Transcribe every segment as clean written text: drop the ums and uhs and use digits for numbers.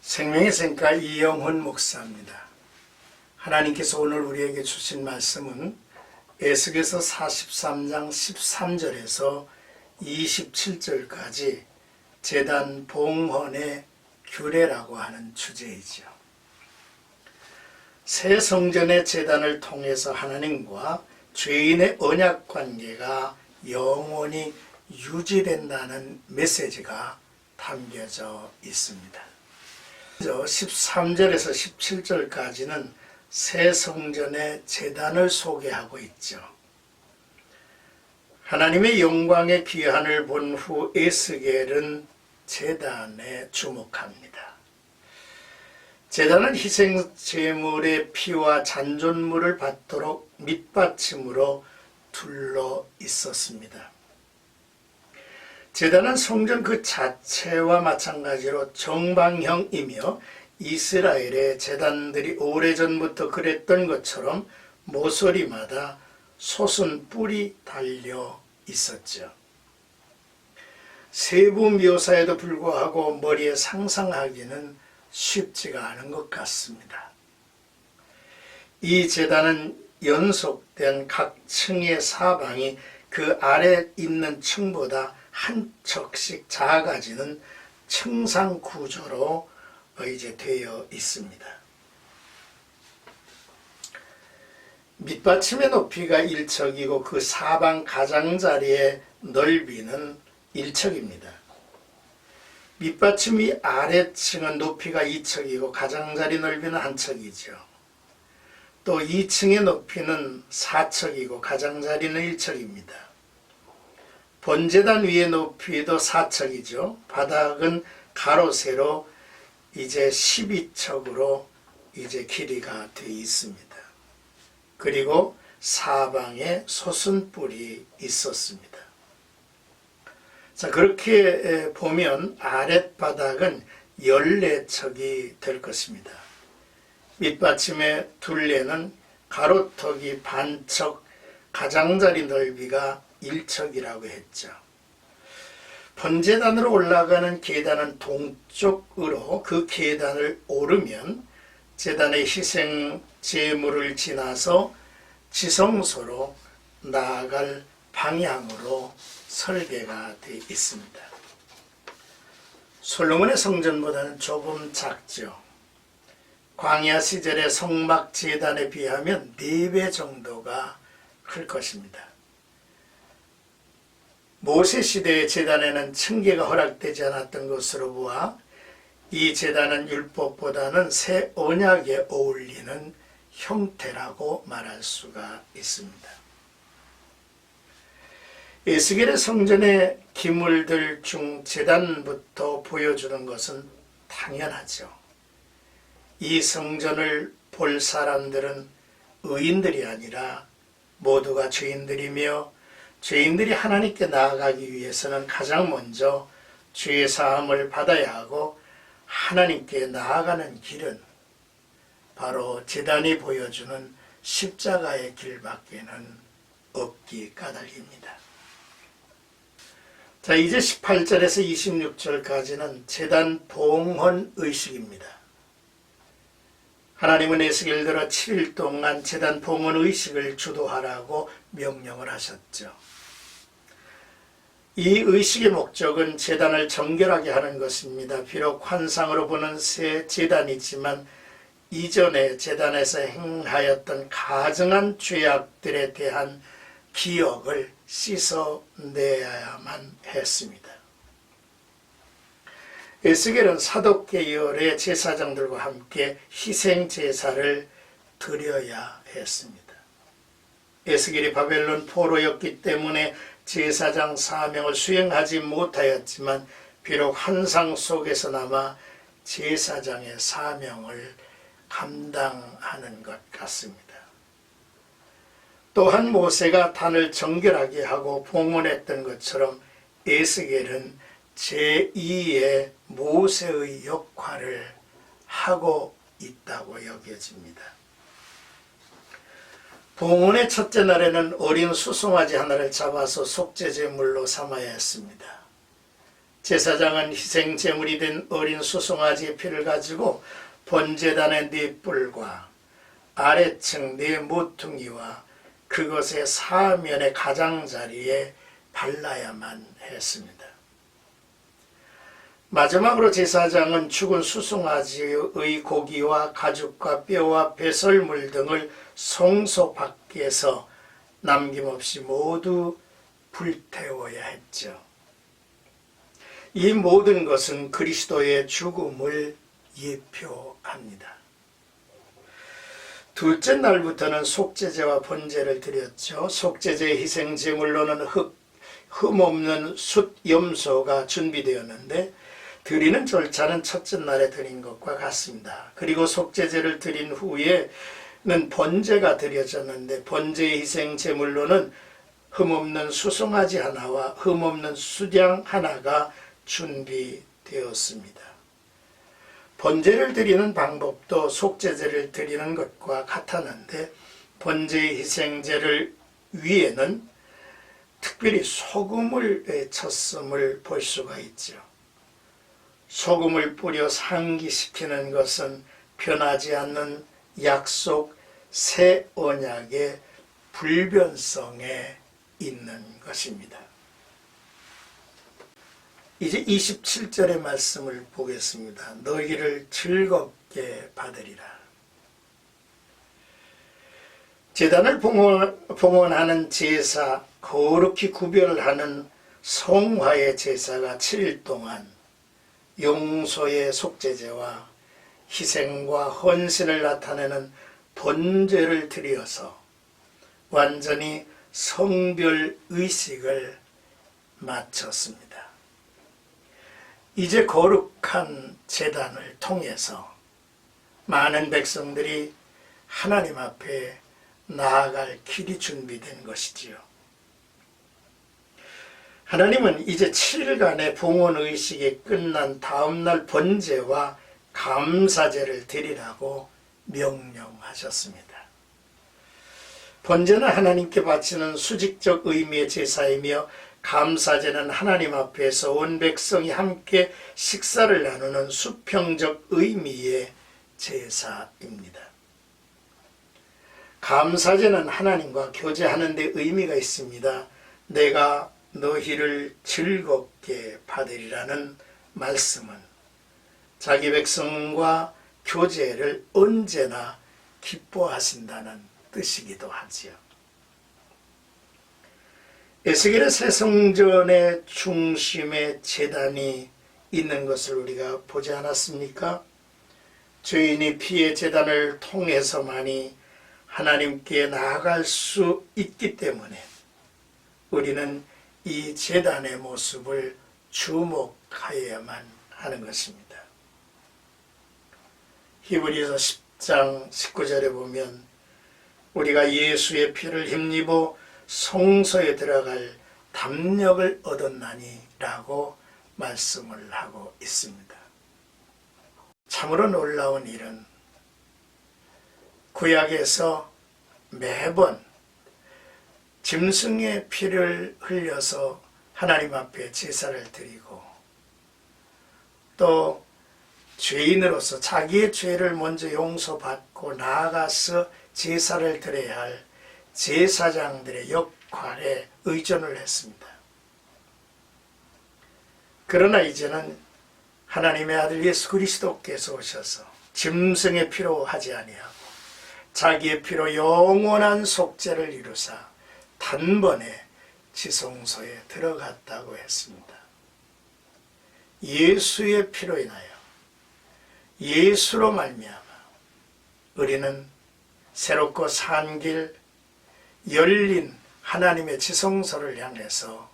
생명의 샘가 이영훈 목사입니다. 하나님께서 오늘 우리에게 주신 말씀은 에스겔서 43장 13절에서 27절까지 제단 봉헌의 규례라고 하는 주제이죠. 새 성전의 제단을 통해서 하나님과 죄인의 언약 관계가 영원히 유지된다는 메시지가 담겨져 있습니다. 13절에서 17절까지는 새 성전의 제단을 소개하고 있죠. 하나님의 영광의 귀환을 본 후 에스겔은 제단에 주목합니다. 제단은 희생 제물의 피와 잔존물을 받도록 밑받침으로 둘러 있었습니다. 제단은 성전 그 자체와 마찬가지로 정방형이며 이스라엘의 제단들이 오래전부터 그랬던 것처럼 모서리마다 솟은 뿔이 달려 있었죠. 세부 묘사에도 불구하고 머리에 상상하기는 쉽지가 않은 것 같습니다. 이 제단은 연속된 각 층의 사방이 그 아래 있는 층보다 한 척씩 작아지는 층상 구조로 이제 되어 있습니다. 밑받침의 높이가 1척이고 그 사방 가장자리의 넓이는 1척입니다. 밑받침이 아래층은 높이가 2척이고 가장자리 넓이는 1척이죠. 또 2층의 높이는 4척이고 가장자리는 1척입니다. 번제단 위의 높이도 4척이죠. 바닥은 가로 세로 이제 12척으로 이제 길이가 되어 있습니다. 그리고 사방에 솟은 뿔이 있었습니다. 자, 그렇게 보면 아랫바닥은 14척이 될 것입니다. 밑받침의 둘레는 가로턱이 반척, 가장자리 넓이가 1척이라고 했죠. 번제단으로 올라가는 계단은 동쪽으로 그 계단을 오르면 제단의 희생 제물을 지나서 지성소로 나아갈 방향으로 설계가 되어 있습니다. 솔로몬의 성전보다는 조금 작죠. 광야 시절의 성막 제단에 비하면 4배 정도가 클 것입니다. 모세 시대의 제단에는 층계가 허락되지 않았던 것으로 보아 이 제단은 율법보다는 새 언약에 어울리는 형태라고 말할 수가 있습니다. 에스겔의 성전의 기물들 중 제단부터 보여주는 것은 당연하죠. 이 성전을 볼 사람들은 의인들이 아니라 모두가 죄인들이며 죄인들이 하나님께 나아가기 위해서는 가장 먼저 죄 사함을 받아야 하고 하나님께 나아가는 길은 바로 제단이 보여주는 십자가의 길밖에는 없기 까닭입니다. 자, 이제 18절에서 26절까지는 제단 봉헌 의식입니다. 하나님은 에스겔 들어 7일 동안 제단 봉헌 의식을 주도하라고 명령을 하셨죠. 이 의식의 목적은 제단을 정결하게 하는 것입니다. 비록 환상으로 보는 새 제단이지만 이전에 제단에서 행하였던 가증한 죄악들에 대한 기억을 씻어내야만 했습니다. 에스겔은 사독 계열의 제사장들과 함께 희생 제사를 드려야 했습니다. 에스겔이 바벨론 포로였기 때문에 제사장 사명을 수행하지 못하였지만 비록 환상 속에서나마 제사장의 사명을 감당하는 것 같습니다. 또한 모세가 단을 정결하게 하고 봉헌했던 것처럼 에스겔은 제2의 모세의 역할을 하고 있다고 여겨집니다. 봉헌의 첫째 날에는 어린 수송아지 하나를 잡아서 속죄제물로 삼아야 했습니다. 제사장은 희생 제물이 된 어린 수송아지의 피를 가지고 번제단의 네 뿔과 아래층 네 모퉁이와 그것의 사면의 가장자리에 발라야만 했습니다. 마지막으로 제사장은 죽은 수송아지의 고기와 가죽과 뼈와 배설물 등을 성소 밖에서 남김없이 모두 불태워야 했죠. 이 모든 것은 그리스도의 죽음을 예표합니다. 둘째 날부터는 속죄제와 번제를 드렸죠. 속죄제의 희생제물로는 흠없는 숫 염소가 준비되었는데 드리는 절차는 첫째 날에 드린 것과 같습니다. 그리고 속죄제를 드린 후에는 번제가 드려졌는데 번제의 희생제물로는 흠없는 수송아지 하나와 흠없는 수양 하나가 준비되었습니다. 번제를 드리는 방법도 속죄제를 드리는 것과 같았는데 번제의 희생제를 위에는 특별히 소금을 쳤음을 볼 수가 있죠. 소금을 뿌려 상기시키는 것은 변하지 않는 약속 새 언약의 불변성에 있는 것입니다. 이제 27절의 말씀을 보겠습니다. 너희를 즐겁게 받으리라. 제단을 봉헌하는 제사, 거룩히 구별하는 성화의 제사가 7일 동안 용서의 속죄제와 희생과 헌신을 나타내는 번제를 드려서 완전히 성별 의식을 마쳤습니다. 이제 거룩한 제단을 통해서 많은 백성들이 하나님 앞에 나아갈 길이 준비된 것이지요. 하나님은 이제 7일간의 봉헌의식이 끝난 다음날 번제와 감사제를 드리라고 명령하셨습니다. 번제는 하나님께 바치는 수직적 의미의 제사이며 감사제는 하나님 앞에서 온 백성이 함께 식사를 나누는 수평적 의미의 제사입니다. 감사제는 하나님과 교제하는 데 의미가 있습니다. 내가 너희를 즐겁게 받으리라는 말씀은 자기 백성과 교제를 언제나 기뻐하신다는 뜻이기도 하지요. 에스겔의 새 성전의 중심에 제단이 있는 것을 우리가 보지 않았습니까? 죄인이 피의 제단을 통해서만이 하나님께 나아갈 수 있기 때문에 우리는 이 제단의 모습을 주목하여야만 하는 것입니다. 히브리서 10장 19절에 보면 우리가 예수의 피를 힘입어 성소에 들어갈 담력을 얻었나니 라고 말씀을 하고 있습니다. 참으로 놀라운 일은 구약에서 매번 짐승의 피를 흘려서 하나님 앞에 제사를 드리고 또 죄인으로서 자기의 죄를 먼저 용서받고 나아가서 제사를 드려야 할 제사장들의 역할에 의존을 했습니다. 그러나 이제는 하나님의 아들 예수 그리스도께서 오셔서 짐승의 피로 하지 아니하고 자기의 피로 영원한 속죄를 이루사 단번에 지성소에 들어갔다고 했습니다. 예수의 피로 인하여 예수로 말미암아 우리는 새롭고 산 길 열린 하나님의 지성소를 향해서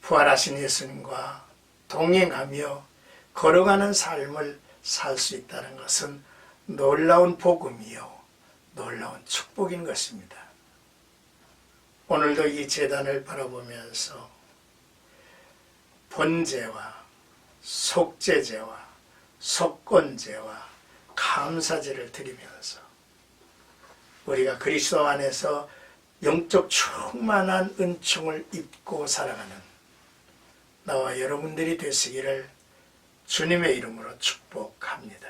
부활하신 예수님과 동행하며 걸어가는 삶을 살 수 있다는 것은 놀라운 복음이요 놀라운 축복인 것입니다. 오늘도 이 제단을 바라보면서 번제와 속죄제와 속건제와 감사제를 드리면서 우리가 그리스도 안에서 영적 충만한 은총을 입고 살아가는 나와 여러분들이 되시기를 주님의 이름으로 축복합니다.